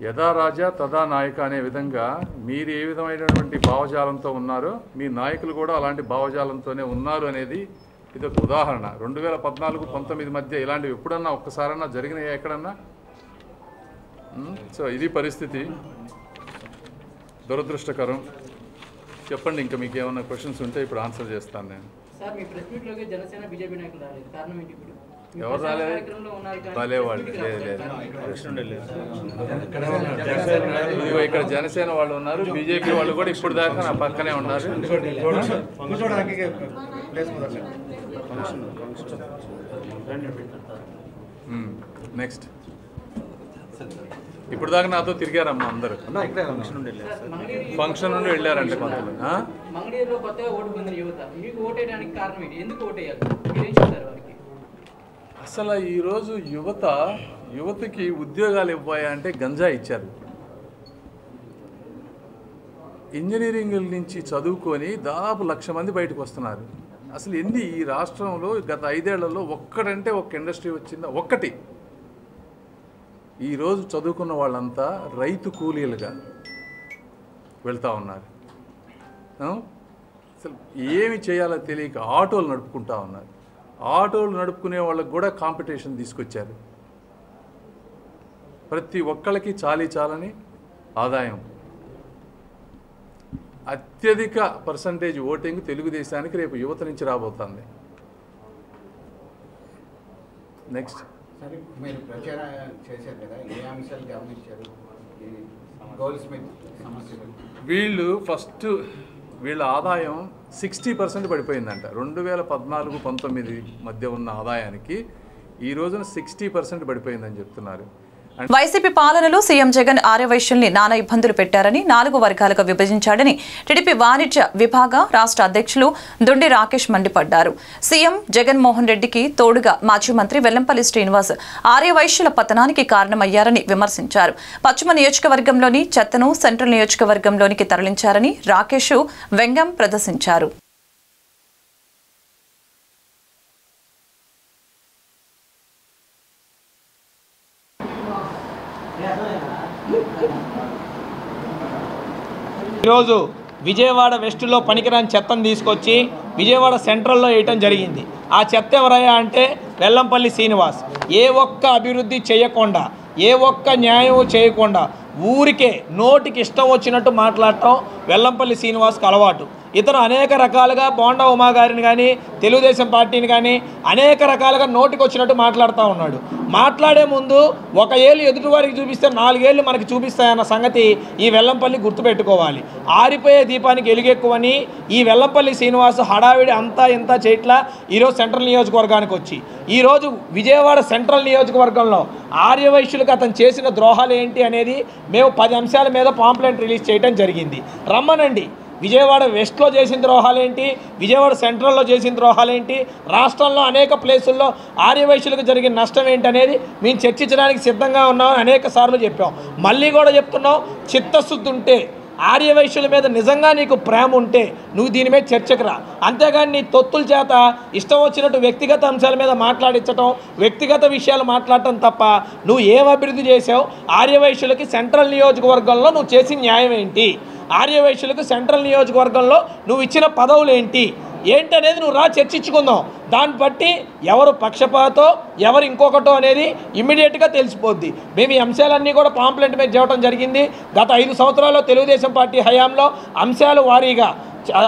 యథా రాజా తదా నాయక అనే విధంగా మీరు ఏ విధమైనటువంటి భావజాలంతో ఉన్నారో మీ నాయకులు కూడా అలాంటి భావజాలంతోనే ఉన్నారు అనేది ఇది ఒక ఉదాహరణ. 2014-19 మధ్య ఇలాంటివి ఎప్పుడన్నా ఒక్కసారన్నా జరిగినాయా ఎక్కడన్నా? సో ఇది పరిస్థితి, దురదృష్టకరం. చెప్పండి, ఇంకా మీకు ఏమైనా క్వశ్చన్స్ ఉంటే ఇప్పుడు ఆన్సర్ చేస్తాను నేను. ఎవరు రాలేదు? రాలేవాళ్ళు ఇక్కడ జనసేన వాళ్ళు ఉన్నారు, బీజేపీ వాళ్ళు కూడా ఇప్పుడు దాకా నా పక్కనే ఉన్నారు. నెక్స్ట్, ఇప్పుడు దాకా నాతో తిరిగారమ్మా అందరూ. ఫంక్షన్ నుండి వెళ్ళారంటే కొంతమంది. అసలు ఈరోజు యువతకి ఉద్యోగాలు ఇవ్వాయంటే గంజా ఇచ్చారు. ఇంజనీరింగ్ నుంచి చదువుకొని దాదాపు 1,00,000 మంది బయటకు వస్తున్నారు. అసలు ఎన్ని ఈ రాష్ట్రంలో గత 5 ఏళ్లలో ఒక్కడంటే ఒక్క ఇండస్ట్రీ వచ్చిందా? ఒక్కటి. ఈరోజు చదువుకున్న వాళ్ళంతా రైతు కూలీలుగా వెళ్తూ ఉన్నారు. అసలు ఏమి చేయాలో తెలియక ఆటోలు నడుపుకుంటా ఉన్నారు. ఆటోలు నడుపుకునే వాళ్ళకు కూడా కాంపిటీషన్ తీసుకొచ్చారు. ప్రతి ఒక్కళ్ళకి చాలని ఆదాయం. అత్యధిక పర్సంటేజ్ ఓటింగ్ తెలుగుదేశానికి రేపు యువత నుంచి రాబోతుంది. నెక్స్ట్ సరే, మీరు ప్రచారం చేశారు కదా, ఏ అంశాలు గమనించారు? గోల్డ్ స్మిత్ సమస్యలు వీళ్ళ ఆదాయం 60% పడిపోయిందంట. 2014-19 మధ్య ఉన్న ఆదాయానికి ఈ రోజున 60% పడిపోయిందని చెప్తున్నారు. వైసీపీ పాలనలో సీఎం జగన్ ఆర్యవైశ్యుల్ని నానా ఇబ్బందులు పెట్టారని 4 వర్గాలుగా విభజించాడని టీడీపీ వాణిజ్య విభాగ రాష్ట్ర అధ్యక్షులు దుండి రాకేష్ మండిపడ్డారు. సీఎం జగన్మోహన్ రెడ్డికి తోడుగా మాజీ మంత్రి వెల్లంపల్లి శ్రీనివాస్ ఆర్యవైశ్యుల పతనానికి కారణమయ్యారని విమర్శించారు. పశ్చిమ నియోజకవర్గంలోని చెత్తను సెంట్రల్ నియోజకవర్గంలోనికి తరలించారని రాకేష్ వ్యంగ్యం ప్రదర్శించారు. ఈరోజు విజయవాడ వెస్ట్లో పనికిరాని చెత్తను తీసుకొచ్చి విజయవాడ సెంట్రల్లో వేయటం జరిగింది. ఆ చెత్త ఎవరయ్యా అంటే వెల్లంపల్లి శ్రీనివాస్. ఏ ఒక్క అభివృద్ధి చేయకుండా, ఏ ఒక్క న్యాయం చేయకుండా ఊరికే నోటికి ఇష్టం వచ్చినట్టు మాట్లాడటం వెల్లంపల్లి శ్రీనివాస్కి అలవాటు. ఇతను అనేక రకాలుగా బోండా ఉమా గారిని కానీ తెలుగుదేశం పార్టీని కానీ అనేక రకాలుగా నోటికి వచ్చినట్టు మాట్లాడుతూ ఉన్నాడు. మాట్లాడే ముందు 1 ఏళ్ళు ఎదుటివారికి చూపిస్తే 4 ఏళ్ళు మనకి చూపిస్తాయన్న సంగతి ఈ వెల్లంపల్లి గుర్తుపెట్టుకోవాలి. ఆరిపోయే దీపానికి ఎలుగెక్కువని ఈ వెల్లంపల్లి శ్రీనివాస్ హడావిడి అంతా ఇంత చేయట్లా. ఈరోజు సెంట్రల్ నియోజకవర్గానికి వచ్చి ఈరోజు విజయవాడ సెంట్రల్ నియోజకవర్గంలో ఆర్యవైశ్యులకు అతను చేసిన ద్రోహాలు ఏంటి అనేది మేము 10 అంశాల మీద పాంప్లెంట్ రిలీజ్ చేయడం జరిగింది. రమ్మనండి. విజయవాడ వెస్ట్లో చేసిన ద్రోహాలేంటి, విజయవాడ సెంట్రల్లో చేసిన ద్రోహాలేంటి, రాష్ట్రంలో అనేక ప్లేసుల్లో ఆర్యవైశ్యులకు జరిగిన నష్టం ఏంటనేది మేము చర్చించడానికి సిద్ధంగా ఉన్నామని అనేక సార్లు చెప్పాం. మళ్ళీ కూడా చెప్తున్నాం, చిత్తశుద్ధి ఉంటే ఆర్యవైశ్యుల మీద నిజంగా నీకు ప్రేమ ఉంటే నువ్వు దీని మీద చర్చకు రా. అంతేగాని నీ తొత్తుల చేత ఇష్టం వచ్చినట్టు వ్యక్తిగత అంశాల మీద మాట్లాడించడం, వ్యక్తిగత విషయాలు మాట్లాడటం తప్ప నువ్వు ఏం అభివృద్ధి చేసావు? ఆర్యవైశ్యులకి సెంట్రల్ నియోజకవర్గంలో నువ్వు చేసిన న్యాయం ఏంటి? ఆర్యవైశ్యులకు సెంట్రల్ నియోజకవర్గంలో నువ్వు ఇచ్చిన పదవులు ఏంటనేది నువ్వు రా, చర్చించుకుందాం. దాన్ని బట్టి ఎవరు పక్షపాతో ఎవరు ఇంకొకటో అనేది ఇమ్మీడియట్గా తెలిసిపోద్ది. మేము ఈ అంశాలన్నీ కూడా పాంప్లెంట్ మీద చేయడం జరిగింది. గత 5 సంవత్సరాల్లో తెలుగుదేశం పార్టీ హయాంలో అంశాలు వారీగా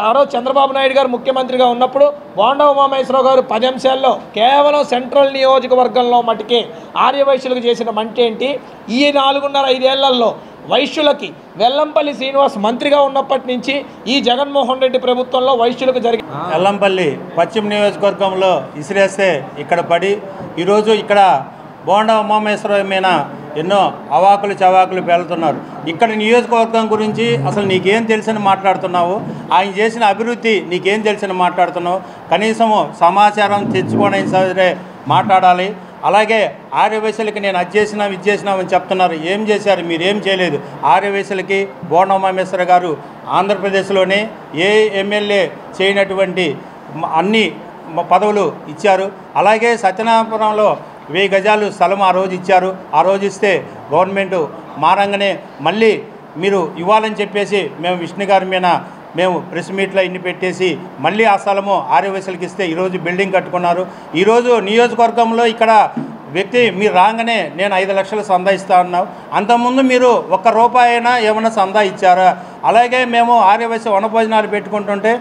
ఆ రోజు చంద్రబాబు నాయుడు గారు ముఖ్యమంత్రిగా ఉన్నప్పుడు బోండా ఉమామహేశ్వరరావు గారు 10 అంశాల్లో కేవలం సెంట్రల్ నియోజకవర్గంలో మటుకే ఆర్యవైశ్యులకు చేసిన మంటేంటి? ఈ 4.5 ఏళ్లలో వైశ్యులకి వెల్లంపల్లి శ్రీనివాస్ మంత్రిగా ఉన్నప్పటి నుంచి ఈ జగన్మోహన్ రెడ్డి ప్రభుత్వంలో వైశ్యులకు జరిగింది. వెల్లంపల్లి పశ్చిమ నియోజకవర్గంలో ఇసిరేస్తే ఇక్కడ పడి ఈరోజు ఇక్కడ బోండా ఉమామహేశ్వరరావు మీద ఎన్నో అవాకులు చవాకులు పేలుతున్నారు. ఇక్కడ నియోజకవర్గం గురించి అసలు నీకేం తెలుసని మాట్లాడుతున్నావు? ఆయన చేసిన అభివృద్ధి నీకేం తెలుసని మాట్లాడుతున్నావు? కనీసము సమాచారం తెచ్చుకోవడానికి సరే మాట్లాడాలి. అలాగే ఆర్యవైశ్యులకి నేను అది చేసినాం ఇది చేసినామని చెప్తున్నారు. ఏం చేశారు? మీరు ఏం చేయలేదు. ఆర్యవైశ్యులకి బోండా ఉమామహేశ్వరరావు గారు ఆంధ్రప్రదేశ్లోనే ఏ ఎమ్మెల్యే చేయనటువంటి అన్ని పదవులు ఇచ్చారు. అలాగే సత్యనారాయణపురంలో 1000 గజాలు స్థలం ఆ రోజు ఇచ్చారు. ఆ రోజు ఇస్తే గవర్నమెంట్ మారంగానే మళ్ళీ మీరు ఇవ్వాలని చెప్పేసి మేము విష్ణు గారి మీద మేము ప్రెస్ మీట్లో ఇన్ని పెట్టేసి మళ్ళీ ఆ స్థలము ఆర్యవైశ్యులకి ఇస్తే ఈరోజు బిల్డింగ్ కట్టుకున్నారు. ఈరోజు నియోజకవర్గంలో ఇక్కడ వ్యక్తి మీరు రాగానే నేను 5 లక్షలు సందా ఇస్తా అన్నావు. అంతకుముందు మీరు ₹1 అయినా ఏమైనా సందా ఇచ్చారా? అలాగే మేము ఆర్యవైశ్య వనభోజనాలు పెట్టుకుంటుంటే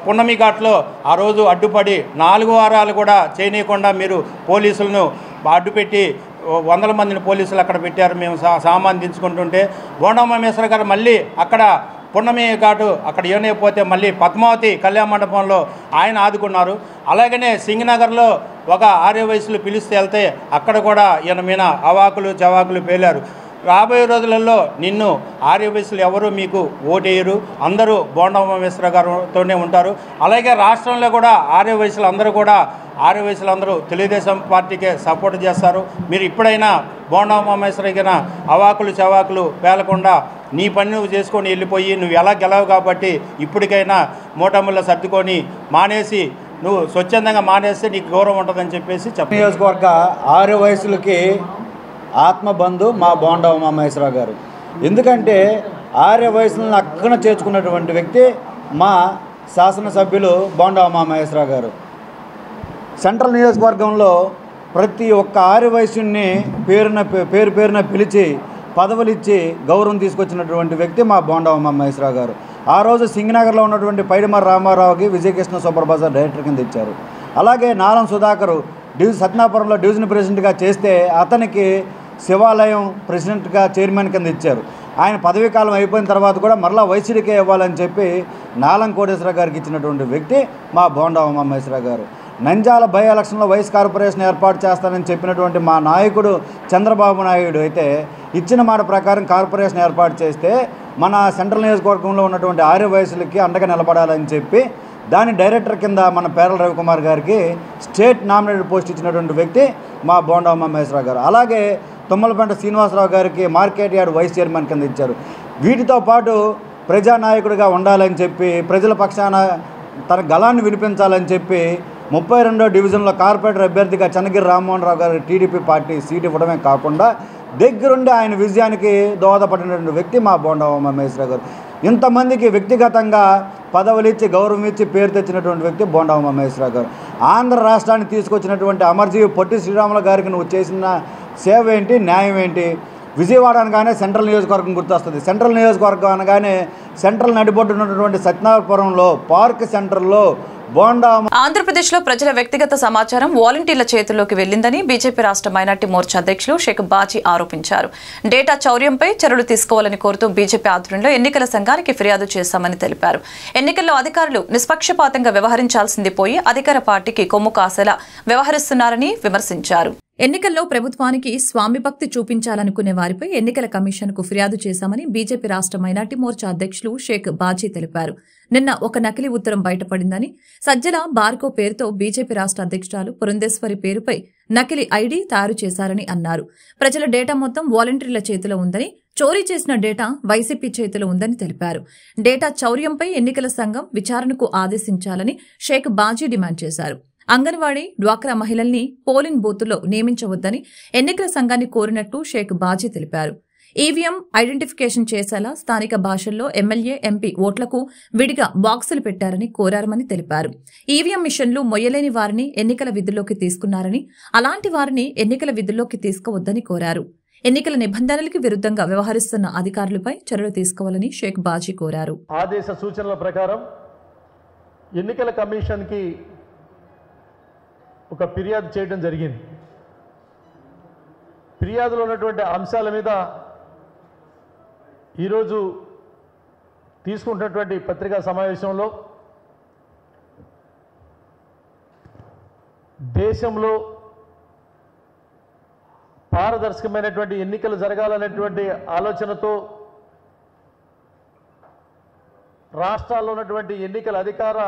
పున్నమి ఘాట్లో ఆ రోజు అడ్డుపడి 4 వారాలు కూడా చేయనీయకుండా మీరు పోలీసులను అడ్డుపెట్టి 100 మందిని పోలీసులు అక్కడ పెట్టారు. మేము సామాన్ దించుకుంటుంటే బోండా ఉమామహేశ్వరరావు గారు మళ్ళీ అక్కడ పున్నమి ఘాటు అక్కడ ఏమైపోతే మళ్ళీ పద్మావతి కళ్యాణ మండపంలో ఆయన ఆదుకున్నారు. అలాగనే సింగనగర్లో ఒక ఆర్యవైశ్యులు పిలిస్తే వెళ్తే అక్కడ కూడా ఈయన మీద అవాకులు చవాకులు పేలారు. రాబోయే రోజులలో నిన్ను ఆర్యవైశ్యులు ఎవరు మీకు ఓటేయరు, అందరూ బోండా ఉమామహేశ్వరరావు గారితోనే ఉంటారు. అలాగే రాష్ట్రంలో కూడా ఆర్యవైశ్యులందరూ తెలుగుదేశం పార్టీకే సపోర్ట్ చేస్తారు. మీరు ఇప్పుడైనా బోండా ఉమామహేశ్వరరావు గారి అవాకులు చవాకులు పేలకుండా నీ పని నువ్వు చేసుకొని వెళ్ళిపోయి నువ్వు ఎలా గెలవు కాబట్టి ఇప్పటికైనా మూటముల్లో సర్దుకొని మానేసి నువ్వు స్వచ్ఛందంగా మానేస్తే నీకు గౌరవం ఉంటుందని చెప్పేసి నియోజకవర్గ ఆర్యవైశ్యులకి ఆత్మబంధు మా బోండా ఉమామహేశ్వరరావు గారు. ఎందుకంటే ఆర్య వయసులను అక్కన చేర్చుకున్నటువంటి వ్యక్తి మా శాసనసభ్యులు బోండా ఉమామహేశ్వరరావు గారు. సెంట్రల్ నియోజకవర్గంలో ప్రతి ఒక్క ఆర్య వయసుని పేరున పిలిచి పదవులు ఇచ్చి గౌరవం తీసుకొచ్చినటువంటి వ్యక్తి మా బోండా ఉమామహేశ్వరరావు గారు. ఆ రోజు సింగనగర్లో ఉన్నటువంటి పైడిమర్రి రామారావుకి విజయకృష్ణ సూపర్ బజార్ డైరెక్టర్ కింద ఇచ్చారు. అలాగే నాలం సుధాకర్ సత్యనాపురంలో డివిజన్ ప్రెసిడెంట్గా చేస్తే అతనికి శివాలయం ప్రెసిడెంట్గా చైర్మన్ కింద ఇచ్చారు. ఆయన పదవీ కాలం అయిపోయిన తర్వాత కూడా మరలా వైసీడీకే ఇవ్వాలని చెప్పి నాలం కోటేశ్వరరావు గారికి ఇచ్చినటువంటి వ్యక్తి మా బోండా ఉమామహేశ్వరరావు గారు. నంద్యాల బై ఎలక్షన్లో వైస్ కార్పొరేషన్ ఏర్పాటు చేస్తానని చెప్పినటువంటి మా నాయకుడు చంద్రబాబు నాయుడు అయితే ఇచ్చిన మాట ప్రకారం కార్పొరేషన్ ఏర్పాటు చేస్తే మన సెంట్రల్ నియోజకవర్గంలో ఉన్నటువంటి ఆర్య వయసులకి అండగా నిలబడాలని చెప్పి దాని డైరెక్టర్ కింద మన పేర్ల రవికుమార్ గారికి స్టేట్ నామినేటెడ్ పోస్ట్ ఇచ్చినటువంటి వ్యక్తి మా బోండా ఉమామహేశ్వరరావు గారు. అలాగే తుమ్మలపేట శ్రీనివాసరావు గారికి మార్కెట్ యార్డ్ వైస్ చైర్మన్ కింద ఇచ్చారు. వీటితో పాటు ప్రజానాయకుడిగా ఉండాలని చెప్పి ప్రజల పక్షాన తన గళాన్ని వినిపించాలని చెప్పి 32వ డివిజన్లో కార్పొరేటర్ అభ్యర్థిగా చెన్నగిరి రామ్మోహన్ రావు గారు టీడీపీ పార్టీ సీటు ఇవ్వడమే కాకుండా దగ్గరుండి ఆయన విజయానికి దోహదపడినటువంటి వ్యక్తి మా బోండా ఉమామహేశ్వరరావు గారు. ఇంతమందికి వ్యక్తిగతంగా పదవులు ఇచ్చి గౌరవం ఇచ్చి పేరు తెచ్చినటువంటి వ్యక్తి బోండా ఉమామహేశ్వరరావు గారు. ఆంధ్ర రాష్ట్రాన్ని తీసుకొచ్చినటువంటి అమర్జీవి పొట్టి శ్రీరాములు గారికి నువ్వు చేసిన సేవ ఏంటి, న్యాయం ఏంటి? విజయవాడ అనగానే సెంట్రల్ నియోజకవర్గం గుర్తొస్తుంది. సెంట్రల్ నియోజకవర్గం అనగానే సెంట్రల్ నడిబొడ్డు ఉన్నటువంటి సత్యనారాయణపురంలో పార్క్ సెంటర్లో బోండా. ఆంధ్రప్రదేశ్లో ప్రజల వ్యక్తిగత సమాచారం వాలంటీర్ల చేతుల్లోకి వెళ్లిందని బీజేపీ రాష్ట్ర మైనార్టీ మోర్చా అధ్యక్షులు షేక్ బాజీ ఆరోపించారు. డేటా చౌర్యంపై చర్యలు తీసుకోవాలని కోరుతూ బీజేపీ ఆధ్వర్యంలో ఎన్నికల సంఘానికి ఫిర్యాదు చేశామని తెలిపారు. ఎన్నికల్లో అధికారులు నిష్పక్షపాతంగా వ్యవహరించాల్సింది పోయి అధికార పార్టీకి కొమ్ము కాసేలా వ్యవహరిస్తున్నారని విమర్శించారు. ఎన్నికల్లో ప్రభుత్వానికి స్వామిభక్తి చూపించాలనుకునే వారిపై ఎన్నికల కమిషన్కు ఫిర్యాదు చేశామని బీజేపీ రాష్ట్ర మైనార్టీ మోర్చా అధ్యక్షులు షేక్ బాజీ తెలిపారు. నిన్న ఒక నకిలీ ఉత్తరం బయటపడిందని, సజ్జల బార్కో పేరుతో బీజేపీ రాష్ట్ర అధ్యక్షురాలు పురంధేశ్వరి పేరుపై నకిలీ ఐడీ తయారు చేశారని అన్నారు. ప్రజల డేటా మొత్తం వాలంటీర్ల చేతిలో ఉందని, చోరీ చేసిన డేటా వైసీపీ చేతిలో ఉందని తెలిపారు. డేటా చౌర్యంపై ఎన్నికల సంఘం విచారణకు ఆదేశించాలని షేక్ బాజీ డిమాండ్ చేశారు. అంగన్వాడీ, డ్వాక్రా మహిళల్ని పోలింగ్ బూతుల్లో నియమించవద్దని ఎన్నికల సంఘాన్ని కోరినట్లు షేక్ బాజీ తెలిపారు. ఈవీఎం ఐడెంటిఫికేషన్ చేసేలా స్థానిక భాషల్లో ఎమ్మెల్యే, ఎంపీ ఓట్లకు విడిగా బాక్సులు పెట్టారని కోరారని తెలిపారు. ఈవీఎం మిషన్లు మొయ్యలేని వారిని ఎన్నికల విధుల్లోకి తీసుకున్నారని, అలాంటి వారిని ఎన్నికల విధుల్లోకి తీసుకోవద్దని కోరారు. ఎన్నికల నిబంధనలకు విరుద్ధంగా వ్యవహరిస్తున్న అధికారులపై చర్యలు తీసుకోవాలని షేక్ బాజీ కోరారు. ఆదేశ సూచనల ప్రకారం ఎన్నికల కమిషన్కి ఒక ఫిర్యాదు చేయడం జరిగింది. ఫిర్యాదులో ఉన్నటువంటి అంశాల మీద ఈరోజు తీసుకుంటున్నటువంటి పత్రికా సమావేశంలో దేశంలో పారదర్శకమైనటువంటి ఎన్నికలు జరగాలనేటువంటి ఆలోచనతో రాష్ట్రాల్లో ఉన్నటువంటి ఎన్నికల అధికార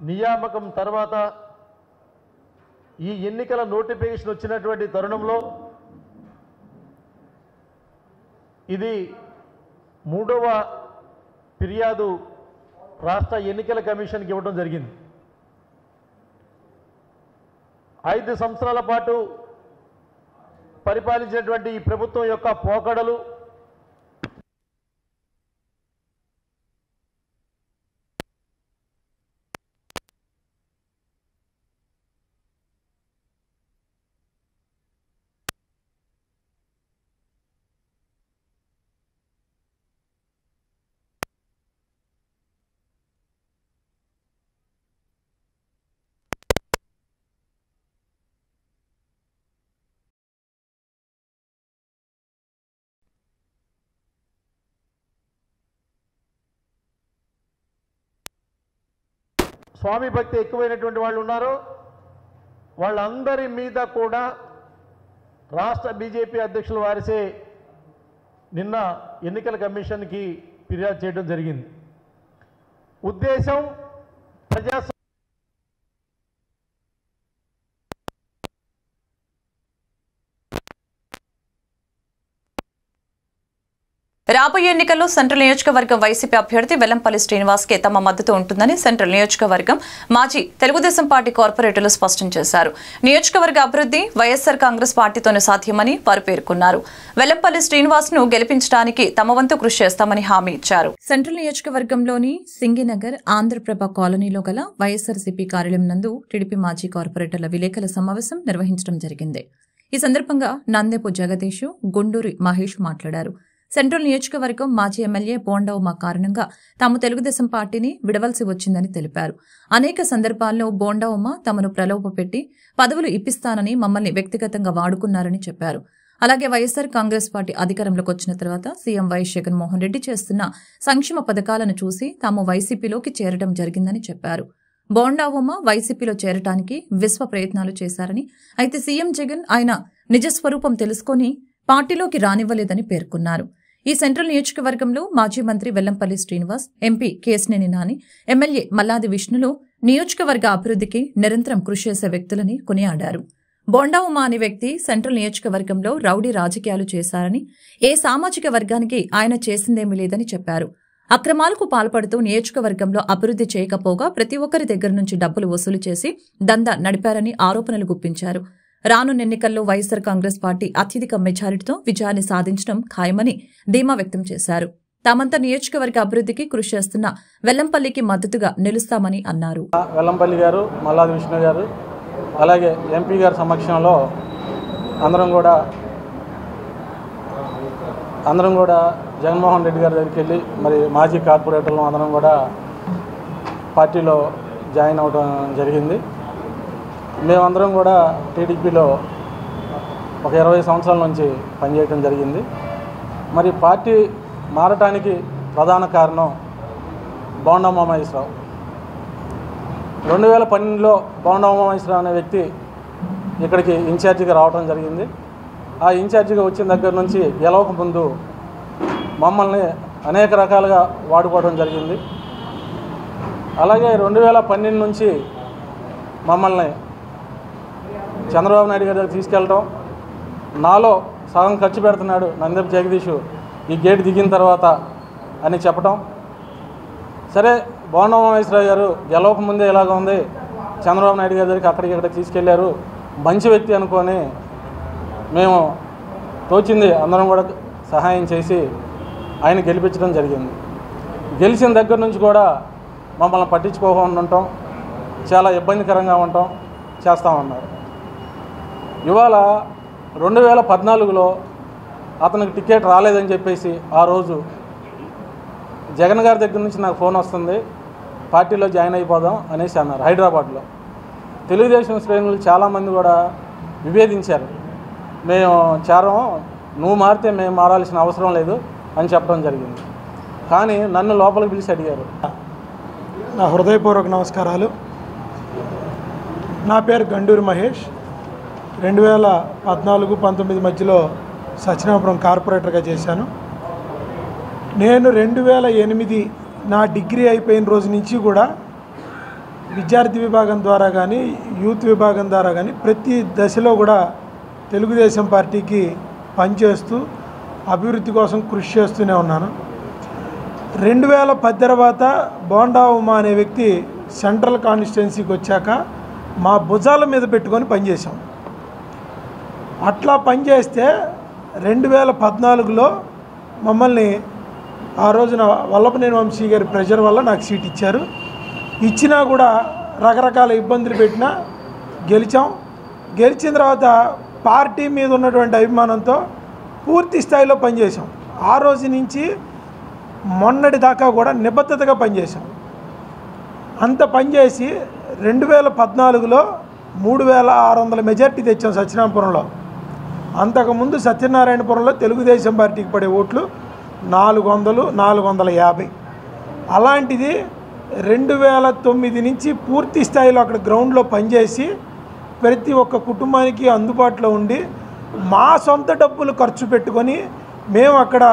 నియామకం తర్వాత ఈ ఎన్నికల నోటిఫికేషన్ వచ్చినటువంటి తరుణంలో ఇది 3వ ఫిర్యాదు రాష్ట్ర ఎన్నికల కమిషన్కి ఇవ్వడం జరిగింది. 5 సంవత్సరాల పాటు పరిపాలించినటువంటి ఈ ప్రభుత్వం యొక్క పోకడలు, స్వామి భక్తి ఎక్కువైనటువంటి వాళ్ళు ఉన్నారో వాళ్ళందరి మీద కూడా రాష్ట్ర బీజేపీ అధ్యక్షుల వారిసే నిన్న ఎన్నికల కమిషన్కి ఫిర్యాదు చేయడం జరిగింది. ఉద్దేశం ప్రజా రాబోయే ఎన్నికల్లో సెంట్రల్ నియోజకవర్గం వైసీపీ అభ్యర్థి వెల్లంపల్లి శ్రీనివాస్కే తమ మద్దతు ఉంటుందని సెంట్రల్ నియోజకవర్గం మాజీ తెలుగుదేశం పార్టీ కార్పొరేటర్లు స్పష్టం చేశారు. నియోజకవర్గ అభివృద్ధి వైఎస్ఆర్ కాంగ్రెస్ పార్టీతోనే సాధ్యమని వారు పేర్కొన్నారు. వెల్లంపల్లి శ్రీనివాస్ ను గెలిపించడానికి తమ వంతు కృషి చేస్తామని హామీ ఇచ్చారు. సెంట్రల్ నియోజకవర్గంలోని సింగినగర్ ఆంధ్రప్రభ కాలనీలో గల వైఎస్ఆర్సీపీ కార్యాలయం నందు టీడీపీ మాజీ కార్పొరేటర్ల విలేకరుల సమావేశం నిర్వహించడం జరిగింది. ఈ సందర్భంగా నందేపు జగదీష్, గుండూరి మహేష్ మాట్లాడారు. సెంట్రల్ నియోజకవర్గం మాజీ ఎమ్మెల్యే బోండా ఉమా కారణంగా తాము తెలుగుదేశం పార్టీని విడవలసి వచ్చిందని తెలిపారు. అనేక సందర్భాల్లో బోండా ఉమా తమను ప్రలోభపెట్టి పదవులు ఇప్పిస్తానని మమ్మల్ని వ్యక్తిగతంగా వాడుకున్నారని చెప్పారు. అలాగే వైఎస్ఆర్ కాంగ్రెస్ పార్టీ అధికారంలోకి వచ్చిన తర్వాత సీఎం వైఎస్ జగన్మోహన్ రెడ్డి చేస్తున్న సంక్షేమ పథకాలను చూసి తాము వైసీపీలోకి చేరడం జరిగిందని చెప్పారు. బోండా ఉమా వైసీపీలో చేరటానికి విశ్వ ప్రయత్నాలు చేశారని, అయితే సీఎం జగన్ ఆయన నిజస్వరూపం తెలుసుకుని పార్టీలోకి రానివ్వలేదని పేర్కొన్నారు. ఈ సెంట్రల్ నియోజకవర్గంలో మాజీ మంత్రి వెల్లంపల్లి శ్రీనివాస్, ఎంపీ కేశినేని నాని, ఎమ్మెల్యే మల్లాది విష్ణులు నియోజకవర్గ అభివృద్ధికి నిరంతరం కృషి చేసే వ్యక్తులని కొనియాడారు. బోండా ఉమా అనే వ్యక్తి సెంట్రల్ నియోజకవర్గంలో రౌడీ రాజకీయాలు చేశారని, ఏ సామాజిక వర్గానికి ఆయన చేసిందేమీ లేదని చెప్పారు. అక్రమాలకు పాల్పడుతూ నియోజకవర్గంలో అభివృద్ధి చేయకపోగా ప్రతి ఒక్కరి దగ్గర నుంచి డబ్బులు వసూలు చేసి దందా నడిపారని ఆరోపణలు గుప్పించారు. రానున్న ఎన్నికల్లో వైఎస్ఆర్ కాంగ్రెస్ పార్టీ అత్యధిక మెజారిటీతో విజయాన్ని సాధించడం ఖాయమని ధీమా వ్యక్తం చేశారు. తామంతా నియోజకవర్గ అభివృద్ధికి కృషి చేస్తున్న వెల్లంపల్లికి మద్దతుగా నిలుస్తామని అన్నారు. వెల్లంపల్లి గారు, మల్లాది విష్ణు గారు, అలాగే ఎంపీ గారి సమక్షంలో అందరం కూడా జగన్మోహన్ రెడ్డి గారి దగ్గరికి వెళ్ళి మరి మాజీ కార్పొరేటర్లు అందరం కూడా పార్టీలో జాయిన్ అవడం జరిగింది. మేమందరం కూడా టీడీపీలో ఒక 20 సంవత్సరాల నుంచి పనిచేయడం జరిగింది. మరి పార్టీ మారటానికి ప్రధాన కారణం బోండా ఉమామహేశ్వరరావు. 2012లో బోండా ఉమామహేశ్వరరావు అనే వ్యక్తి ఇక్కడికి ఇన్ఛార్జిగా రావడం జరిగింది. ఆ ఇన్ఛార్జిగా వచ్చిన దగ్గర నుంచి గెలవక ముందు మమ్మల్ని అనేక రకాలుగా వాడుకోవడం జరిగింది. అలాగే 2012 నుంచి మమ్మల్ని చంద్రబాబు నాయుడు గారి దగ్గర తీసుకెళ్ళటం, నాలో సగం ఖర్చు పెడుతున్నాడు నందేపు జగదీష్ ఈ గేట్ దిగిన తర్వాత అని చెప్పటం. సరే, బోండా ఉమామహేశ్వరరావు గారు గెలవక ముందే ఇలాగ ఉంది, చంద్రబాబు నాయుడు గారి దగ్గరికి అక్కడికి ఇక్కడ తీసుకెళ్లారు, మంచి వ్యక్తి అనుకొని మేము తోచింది అందరం కూడా సహాయం చేసి ఆయన గెలిపించడం జరిగింది. గెలిచిన దగ్గర నుంచి కూడా మమ్మల్ని పట్టించుకోకుండా ఉండటం, చాలా ఇబ్బందికరంగా ఉండటం చేస్తామన్నారు. ఇవాళ 2014లో అతనికి టికెట్ రాలేదని చెప్పేసి ఆ రోజు జగన్ గారి దగ్గర నుంచి నాకు ఫోన్ వస్తుంది, పార్టీలో జాయిన్ అయిపోదాం అనేసి అన్నారు. హైదరాబాద్లో తెలుగుదేశం శ్రేణులు చాలామంది కూడా విభేదించారు. మేము చేరం, నువ్వు మారితే మేము మారాల్సిన అవసరం లేదు అని చెప్పడం జరిగింది. కానీ నన్ను లోపలికి పిలిచి అడిగారు. నా హృదయపూర్వక నమస్కారాలు. నా పేరు గండూరి మహేష్. 2014-19 మధ్యలో సత్యనాపురం కార్పొరేటర్గా చేశాను. నేను 2008 నా డిగ్రీ అయిపోయిన రోజు నుంచి కూడా విద్యార్థి విభాగం ద్వారా కానీ యూత్ విభాగం ద్వారా కానీ ప్రతి దశలో కూడా తెలుగుదేశం పార్టీకి పనిచేస్తూ అభివృద్ధి కోసం కృషి చేస్తూనే ఉన్నాను. 2010 తర్వాత బోండా ఉమా అనే వ్యక్తి సెంట్రల్ కాన్స్టిట్యున్సీకి వచ్చాక మా భుజాల మీద పెట్టుకొని పనిచేశాం. అట్లా పనిచేస్తే 2014లో మమ్మల్ని ఆ రోజున వల్లభనేని వంశీ గారి ప్రెషర్ వల్ల నాకు సీట్ ఇచ్చారు. ఇచ్చినా కూడా రకరకాల ఇబ్బందులు పెట్టినా గెలిచాం. గెలిచిన తర్వాత పార్టీ మీద ఉన్నటువంటి అభిమానంతో పూర్తి స్థాయిలో పనిచేసాం. ఆ రోజు నుంచి మొన్నటి దాకా కూడా నిబద్ధతగా పనిచేసాం. అంత పనిచేసి 2014లో 3600 మెజార్టీ తెచ్చాం సత్యనారాయణపురంలో. అంతకుముందు సత్యనారాయణపురంలో తెలుగుదేశం పార్టీకి పడే ఓట్లు 400-450. అలాంటిది 2009 నుంచి పూర్తి స్థాయిలో అక్కడ గ్రౌండ్లో పనిచేసి ప్రతి ఒక్క కుటుంబానికి అందుబాటులో ఉండి మా సొంత డబ్బులు ఖర్చు పెట్టుకొని మేము అక్కడ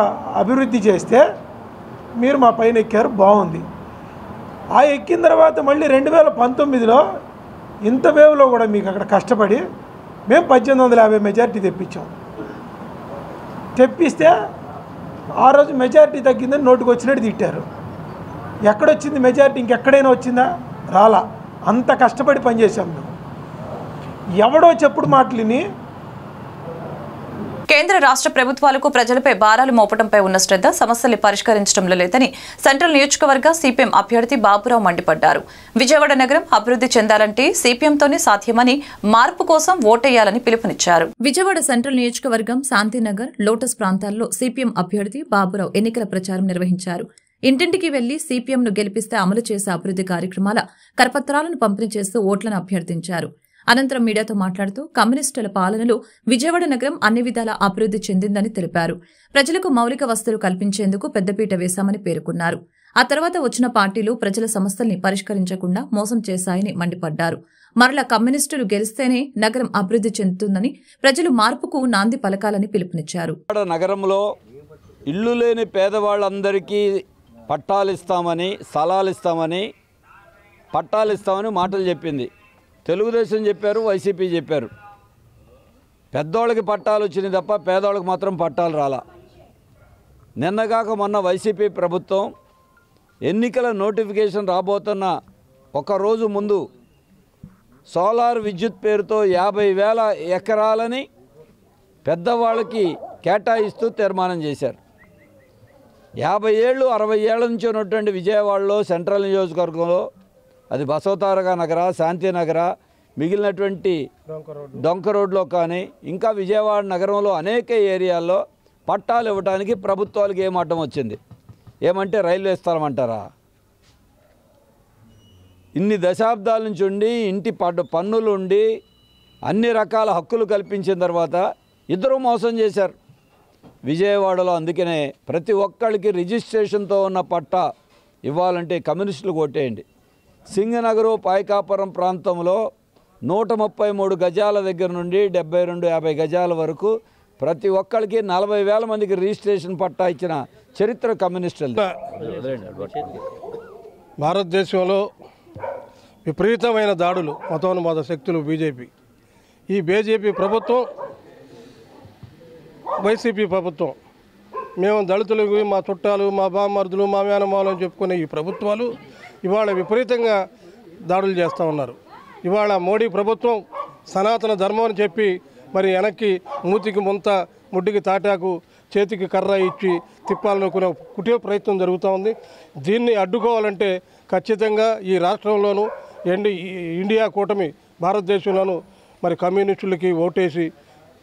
అభివృద్ధి చేస్తే మీరు మా పైన ఎక్కారు, బాగుంది. ఆ ఎక్కిన తర్వాత మళ్ళీ 2019లో ఇంత వేవ్లో కూడా మీకు అక్కడ కష్టపడి మేము 1850 మెజార్టీ తెప్పించాం. తెప్పిస్తే ఆ రోజు మెజారిటీ తగ్గిందని నోటుకు వచ్చినట్టు తిట్టారు. ఎక్కడొచ్చింది మెజారిటీ? ఇంకెక్కడైనా వచ్చిందా? రాలా. అంత కష్టపడి పనిచేశాం మేము. ఎవడో చెప్పుడు మాటలిని కేంద్ర రాష్ట్ర ప్రభుత్వాలకు ప్రజలపై భారాలు మోపడంపై ఉన్న శ్రద్ధ సమస్యల్ని పరిష్కరించడంలో లేదని సెంట్రల్ నియోజకవర్గ సిపిఎం అభ్యర్థి బాబురావు మండిపడ్డారు. విజయవాడ నగరం అభివృద్ధి చెందాలంటే సిపిఎంతోనే సాధ్యమని, మార్పు కోసం ఓటేయాలని పిలుపునిచ్చారు. విజయవాడ సెంట్రల్ నియోజకవర్గం శాంతినగర్, లోటస్ ప్రాంతాల్లో సిపిఎం అభ్యర్థి బాబురావు ఎన్నికల ప్రచారం నిర్వహించారు. ఇంటింటికి వెళ్లి సిపిఎంను గెలిపిస్తే అమలు చేసే అభివృద్ధి కార్యక్రమాల కరపత్రాలను పంపిణీ చేస్తూ ఓట్లను అభ్యర్థించారు. అనంతరం మీడియాతో మాట్లాడుతూ కమ్యూనిస్టుల పాలనలో విజయవాడ నగరం అన్ని విధాలా అభివృద్ధి చెందిందని తెలిపారు. ప్రజలకు మౌలిక వసతులు కల్పించేందుకు పెద్దపీట వేశామని పేర్కొన్నారు. ఆ తర్వాత వచ్చిన పార్టీలు ప్రజల సమస్యల్ని పరిష్కరించకుండా మోసం చేశాయని మండిపడ్డారు. మరలా కమ్యూనిస్టులు గెలిస్తేనే నగరం అభివృద్ధి చెందుతుందని, ప్రజలు మార్పుకు నాంది పలకాలని పిలుపునిచ్చారు. నగరంలో ఇల్లు లేని పేదవాళ్ళందరికీ పట్టాలిస్తామని, స్థలాలిస్తామని, పట్టాలిస్తామని మాటలు చెప్పింది. తెలుగుదేశం చెప్పారు, వైసీపీ చెప్పారు. పెద్దోళ్ళకి పట్టాలు వచ్చినాయి తప్ప పేదోళ్ళకి మాత్రం పట్టాలు రాలా. నిన్నగాక మొన్న వైసీపీ ప్రభుత్వం ఎన్నికల నోటిఫికేషన్ రాబోతున్న ఒక రోజు ముందు సోలార్ విద్యుత్ పేరుతో 50,000 ఎకరాలని పెద్దవాళ్ళకి కేటాయిస్తూ తీర్మానం చేశారు. 50 ఏళ్ళు 60 ఏళ్ల నుంచి ఉన్నటువంటి విజయవాడలో సెంట్రల్ నియోజకవర్గంలో, అది బసవతారక నగర, శాంతినగర, మిగిలినటువంటి డొంక రోడ్లో కానీ ఇంకా విజయవాడ నగరంలో అనేక ఏరియాల్లో పట్టాలు ఇవ్వడానికి ప్రభుత్వాలకు ఏం అడ్డం వచ్చింది? ఏమంటే రైల్వే స్థలం అంటారా? ఇన్ని దశాబ్దాల నుంచి ఉండి ఇంటి పన్నులు ఉండి అన్ని రకాల హక్కులు కల్పించిన తర్వాత ఇద్దరు మోసం చేశారు విజయవాడలో. అందుకనే ప్రతి ఒక్కరికి రిజిస్ట్రేషన్తో ఉన్న పట్టా ఇవ్వాలంటే కమ్యూనిస్టులు కొట్టేయండి. సింగనగరు, పాయకాపురం ప్రాంతంలో 133 గజాల దగ్గర నుండి 72-50 గజాల వరకు ప్రతి ఒక్కరికి 40,000 మందికి రిజిస్ట్రేషన్ పట్టా ఇచ్చిన చరిత్ర కమ్యూనిస్టులు. భారతదేశంలో విపరీతమైన దాడులు మతోన్మాద శక్తులు బీజేపీ. ఈ బీజేపీ ప్రభుత్వం, వైసీపీ ప్రభుత్వం, మేము దళితులకు, మా చుట్టాలు, మా బామ్మర్దులు, మా మేనమాలు అని చెప్పుకునే ఈ ప్రభుత్వాలు ఇవాళ విపరీతంగా దాడులు చేస్తూ ఉన్నారు. ఇవాళ మోడీ ప్రభుత్వం సనాతన ధర్మం అని చెప్పి మరి వెనక్కి మూతికి ముంత, ముడ్డికి తాటాకు, చేతికి కర్ర ఇచ్చి తిప్పాలనుకునే కుటిల ప్రయత్నం జరుగుతూ ఉంది. దీన్ని అడ్డుకోవాలంటే ఖచ్చితంగా ఈ రాష్ట్రంలోనూ ఇండియా కూటమి భారతదేశంలోనూ మరి కమ్యూనిస్టులకి ఓటేసి,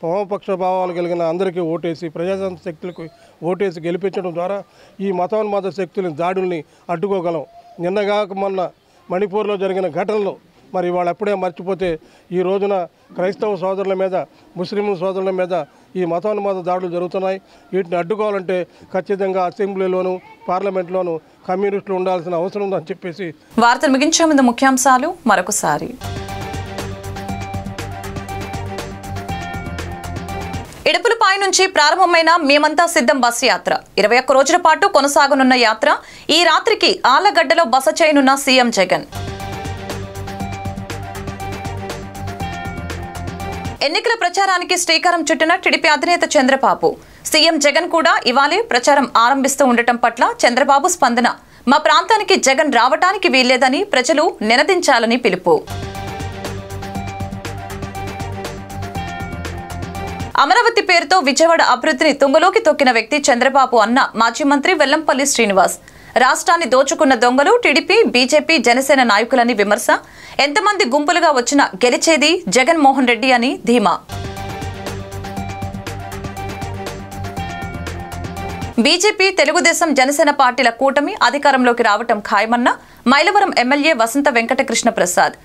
వామపక్ష భావాలు కలిగిన అందరికీ ఓటేసి, ప్రజాతంత్ర శక్తులకు ఓటేసి గెలిపించడం ద్వారా ఈ మతోన్మాద శక్తుల దాడుల్ని అడ్డుకోగలం. నిన్నగాక మొన్న మణిపూర్లో జరిగిన ఘటనలు మరి వాళ్ళు ఎప్పుడే మర్చిపోతే ఈ రోజున క్రైస్తవ సోదరుల మీద, ముస్లిం సోదరుల మీద ఈ మతోన్మాద దాడులు జరుగుతున్నాయి. వీటిని అడ్డుకోవాలంటే ఖచ్చితంగా అసెంబ్లీలోను, పార్లమెంట్లోను కమ్యూనిస్టులు ఉండాల్సిన అవసరం ఉందని చెప్పేసి. వార్తలు ముగించే ముందు ముఖ్యాంశాలు మరొకసారి. ఇడుపులపై నుంచి ప్రారంభమైన మేమంతా సిద్ధం బస్సు యాత్ర 21 రోజుల పాటు కొనసాగనున్న యాత్ర ఈ రాత్రికి ఆళ్లగడ్డలో బస చేయనున్న సీఎం జగన్. ఎన్నికల ప్రచారానికి శ్రీకారం చుట్టిన టీడీపీ అధినేత చంద్రబాబు. సీఎం జగన్ కూడా ఇవాళే ప్రచారం ఆరంభిస్తూ ఉండటం పట్ల చంద్రబాబు స్పందన. మా ప్రాంతానికి జగన్ రావటానికి వీల్లేదని ప్రజలు నినదించాలని పిలుపు. అమరావతి పేరుతో విజయవాడ అభివృద్ధిని తుంగలోకి తొక్కిన వ్యక్తి చంద్రబాబు అన్న మాజీ మంత్రి వెల్లంపల్లి శ్రీనివాస్. రాష్ట్రాన్ని దోచుకున్న దొంగలు టీడీపీ, బీజేపీ, జనసేన నాయకులని విమర్శ. ఎంతమంది గుంపులుగా వచ్చినా గెలిచేది జగన్మోహన్ రెడ్డి అని ధీమా. బీజేపీ, తెలుగుదేశం, జనసేన పార్టీల కూటమి అధికారంలోకి రావటం ఖాయమన్న మైలవరం ఎమ్మెల్యే వసంత వెంకటకృష్ణ ప్రసాద్.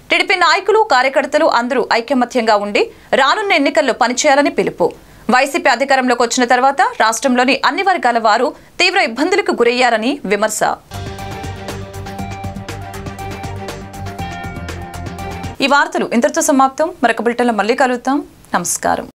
టీడీపీ నాయకులు, కార్యకర్తలు అందరూ ఐకమత్యంగా ఉండి రానున్న ఎన్నికల్లో పనిచేయాలని పిలుపు. వైసీపీ అధికారంలోకి వచ్చిన తర్వాత రాష్ట్రంలోని అన్ని వర్గాల వారు తీవ్ర ఇబ్బందులకు గురయ్యారని విమర్శ. ఈ వార్తలు ఇంతటితో సమాప్తం. మరొక బులెటిన్లో మళ్ళీ కలుద్దాం. నమస్కారం.